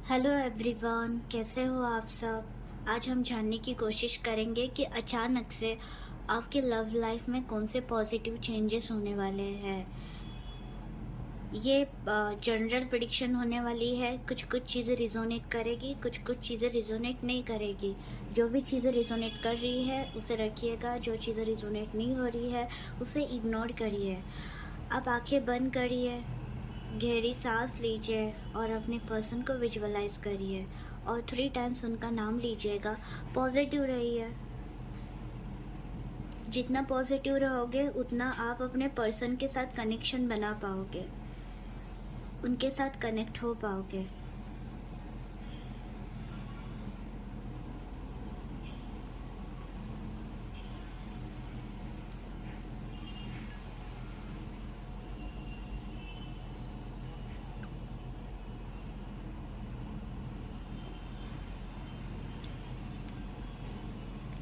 Hello everyone, कैसे हो आप सब। आज हम जानने की कोशिश करेंगे कि अचानक से आपके लव लाइफ में कौन से पॉजिटिव चेंजेस होने वाले हैं। ये जनरल प्रेडिक्शन होने वाली है। कुछ कुछ चीज़ें रिजोनेट करेगी, कुछ कुछ चीज़ें रिजोनेट नहीं करेगी। जो भी चीज़ें रिजोनेट कर रही है उसे रखिएगा, जो चीज़ें रिजोनेट नहीं हो रही है उसे इग्नोर करिए। आप आंखें बंद करिए, गहरी सांस लीजिए और अपने पर्सन को विजुअलाइज करिए और 3 टाइम्स उनका नाम लीजिएगा। पॉजिटिव रहिए। जितना पॉजिटिव रहोगे उतना आप अपने पर्सन के साथ कनेक्शन बना पाओगे, उनके साथ कनेक्ट हो पाओगे।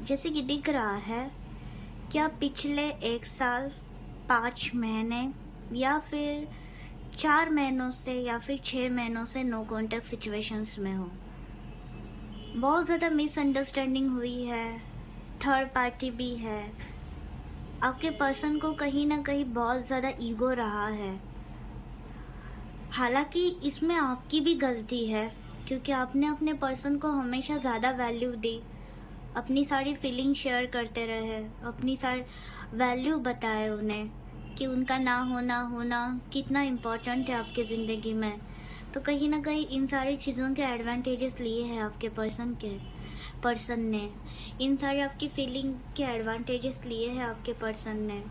जैसे कि दिख रहा है, क्या पिछले 1 साल 5 महीने या फिर 4 महीनों से या फिर 6 महीनों से नो कॉन्टैक्ट सिचुएशंस में हो। बहुत ज़्यादा मिसअंडरस्टैंडिंग हुई है, थर्ड पार्टी भी है। आपके पर्सन को कहीं ना कहीं बहुत ज़्यादा ईगो रहा है। हालांकि इसमें आपकी भी गलती है, क्योंकि आपने अपने पर्सन को हमेशा ज़्यादा वैल्यू दी, अपनी सारी फीलिंग शेयर करते रहे, अपनी सारी वैल्यू बताए उन्हें कि उनका ना होना कितना इम्पोर्टेंट है आपके ज़िंदगी में। तो कहीं ना कहीं इन सारी चीज़ों के एडवांटेजेस लिए हैं आपके पर्सन ने। इन सारे आपकी फीलिंग के एडवांटेजेस लिए हैं आपके पर्सन ने।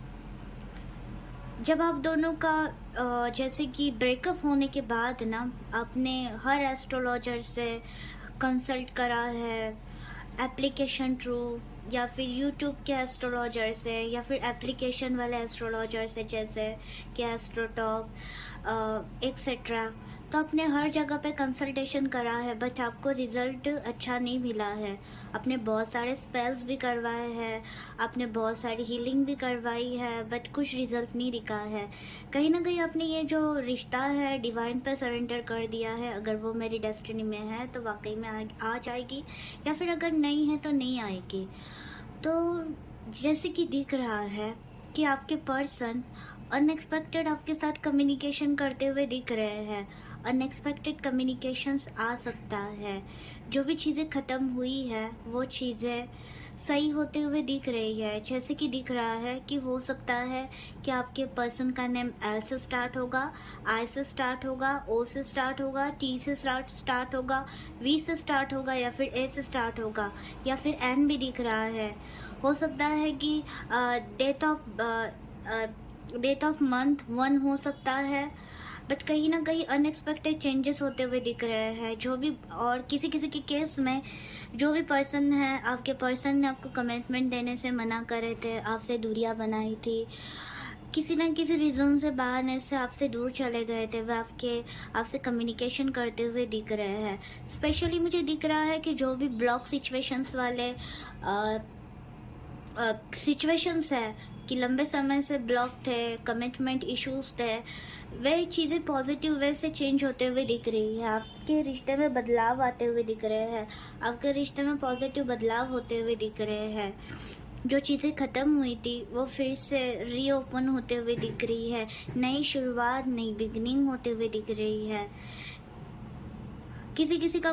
जब आप दोनों का जैसे कि ब्रेकअप होने के बाद ना, आपने हर एस्ट्रोलॉजर से कंसल्ट करा है, एप्लीकेशन थ्रू या फिर यूट्यूब के एस्ट्रोलॉजर से या फिर एप्लीकेशन वाले एस्ट्रोलॉजर से, जैसे कि एस्ट्रोटॉक एक्सेट्रा। तो आपने हर जगह पे कंसल्टेशन करा है, बट आपको रिज़ल्ट अच्छा नहीं मिला है। आपने बहुत सारे स्पेल्स भी करवाए हैं, आपने बहुत सारी हीलिंग भी करवाई है, बट कुछ रिज़ल्ट नहीं दिखा है। कहीं ना कहीं आपने ये जो रिश्ता है डिवाइन पे सरेंडर कर दिया है। अगर वो मेरी डेस्टिनी में है तो वाकई में आ जाएगी, या फिर अगर नहीं है तो नहीं आएगी। तो जैसे कि दिख रहा है कि आपके पर्सन अनएक्सपेक्टेड आपके साथ कम्युनिकेशन करते हुए दिख रहे हैं। अनएक्सपेक्टेड कम्युनिकेशंस आ सकता है। जो भी चीज़ें ख़त्म हुई है वो चीज़ें सही होते हुए दिख रही है। जैसे कि दिख रहा है कि हो सकता है कि आपके पर्सन का नेम एल से स्टार्ट होगा, आई से स्टार्ट होगा, ओ से स्टार्ट होगा, टी से स्टार्ट होगा, वी से स्टार्ट होगा, या फिर ए से स्टार्ट होगा, या फिर एन भी दिख रहा है। हो सकता है कि डेट ऑफ मंथ 1 हो सकता है। बट कहीं ना कहीं अनएक्सपेक्टेड चेंजेस होते हुए दिख रहे हैं। जो भी, और किसी किसी के केस में जो भी पर्सन है, आपके पर्सन ने आपको कमिटमेंट देने से मना करे थे, आपसे दूरियां बनाई थी, किसी न किसी रीज़न से बहाने से आपसे दूर चले गए थे, वह आपसे कम्युनिकेशन करते हुए दिख रहे हैं। स्पेशली मुझे दिख रहा है कि जो भी ब्लॉक सिचुएशंस वाले सिचुएशंस है, कि लंबे समय से ब्लॉक थे, कमिटमेंट इश्यूज थे, वह चीज़ें पॉजिटिव वे से चेंज होते हुए दिख रही है। आपके रिश्ते में बदलाव आते हुए दिख रहे हैं, आपके रिश्ते में पॉजिटिव बदलाव होते हुए दिख रहे हैं। जो चीज़ें ख़त्म हुई थी वो फिर से रीओपन होते हुए दिख रही है। नई शुरुआत, नई बिगनिंग होते हुए दिख रही है। किसी किसी का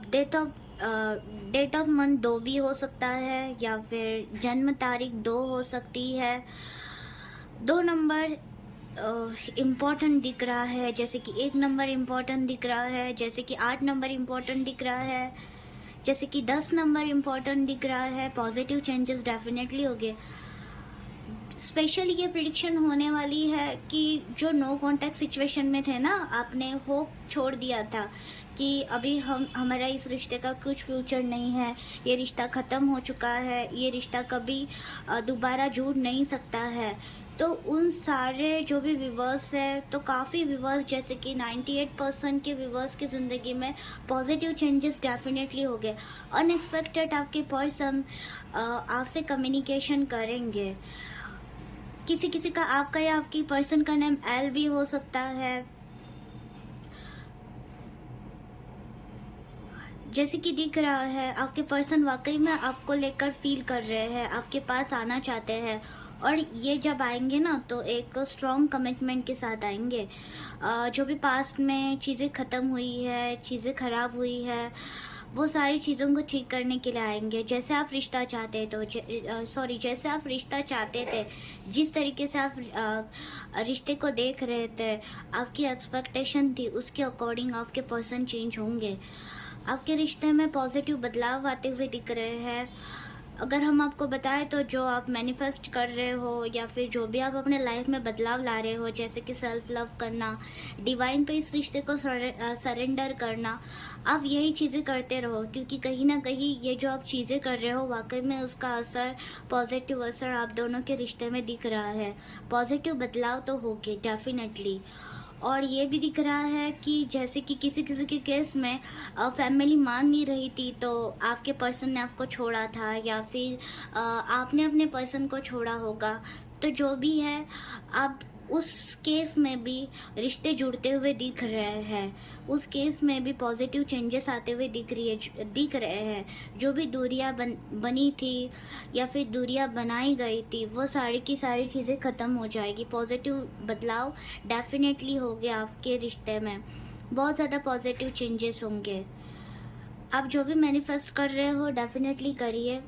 डेट ऑफ मंथ 2 भी हो सकता है, या फिर जन्म तारीख 2 हो सकती है। 2 नंबर इम्पोर्टेंट दिख रहा है, जैसे कि 1 नंबर इम्पोर्टेंट दिख रहा है, जैसे कि 8 नंबर इम्पोर्टेंट दिख रहा है, जैसे कि 10 नंबर इम्पोर्टेंट दिख रहा है। पॉजिटिव चेंजेस डेफिनेटली होंगे। स्पेशली ये प्रिडिक्शन होने वाली है कि जो नो कांटेक्ट सिचुएशन में थे ना, आपने होप छोड़ दिया था कि अभी हमारा इस रिश्ते का कुछ फ्यूचर नहीं है, ये रिश्ता ख़त्म हो चुका है, ये रिश्ता कभी दोबारा जुड़ नहीं सकता है। तो उन सारे जो भी व्यूवर्स है, तो काफ़ी व्यूवर्स, जैसे कि 98% के व्यूवर्स की ज़िंदगी में पॉजिटिव चेंजेस डेफिनेटली हो गए। अनएक्सपेक्टेड आपके पर्सन आपसे कम्युनिकेशन करेंगे। किसी किसी का आपका या आपकी पर्सन का नेम एल भी हो सकता है। जैसे कि दिख रहा है आपके पर्सन वाकई में आपको लेकर फील कर रहे हैं, आपके पास आना चाहते हैं। और ये जब आएंगे ना तो एक स्ट्रॉन्ग कमिटमेंट के साथ आएंगे। जो भी पास्ट में चीज़ें ख़त्म हुई है, चीज़ें ख़राब हुई है, वो सारी चीज़ों को ठीक करने के लिए आएंगे। जैसे आप रिश्ता चाहते तो जैसे आप रिश्ता चाहते थे, जिस तरीके से आप रिश्ते को देख रहे थे, आपकी एक्सपेक्टेशन थी, उसके अकॉर्डिंग आपके पर्सन चेंज होंगे। आपके रिश्ते में पॉजिटिव बदलाव आते हुए दिख रहे हैं। अगर हम आपको बताएं तो जो आप मैनिफेस्ट कर रहे हो या फिर जो भी आप अपने लाइफ में बदलाव ला रहे हो, जैसे कि सेल्फ लव करना, डिवाइन पे इस रिश्ते को सरेंडर करना, आप यही चीज़ें करते रहो, क्योंकि कहीं ना कहीं ये जो आप चीज़ें कर रहे हो वाकई में उसका असर, पॉजिटिव असर आप दोनों के रिश्ते में दिख रहा है। पॉजिटिव बदलाव तो होगे डेफिनेटली। और ये भी दिख रहा है कि जैसे कि किसी किसी के केस में फैमिली मान नहीं रही थी, तो आपके पर्सन ने आपको छोड़ा था या फिर आपने अपने पर्सन को छोड़ा होगा। तो जो भी है, आप उस केस में भी रिश्ते जुड़ते हुए दिख रहे हैं, उस केस में भी पॉजिटिव चेंजेस आते हुए दिख रहे हैं। जो भी दूरियां बनी थी या फिर दूरियां बनाई गई थी, वो सारी की सारी चीज़ें ख़त्म हो जाएगी। पॉजिटिव बदलाव डेफिनेटली हो गया आपके रिश्ते में, बहुत ज़्यादा पॉजिटिव चेंजेस होंगे। आप जो भी मैनिफेस्ट कर रहे हो डेफिनेटली करिए,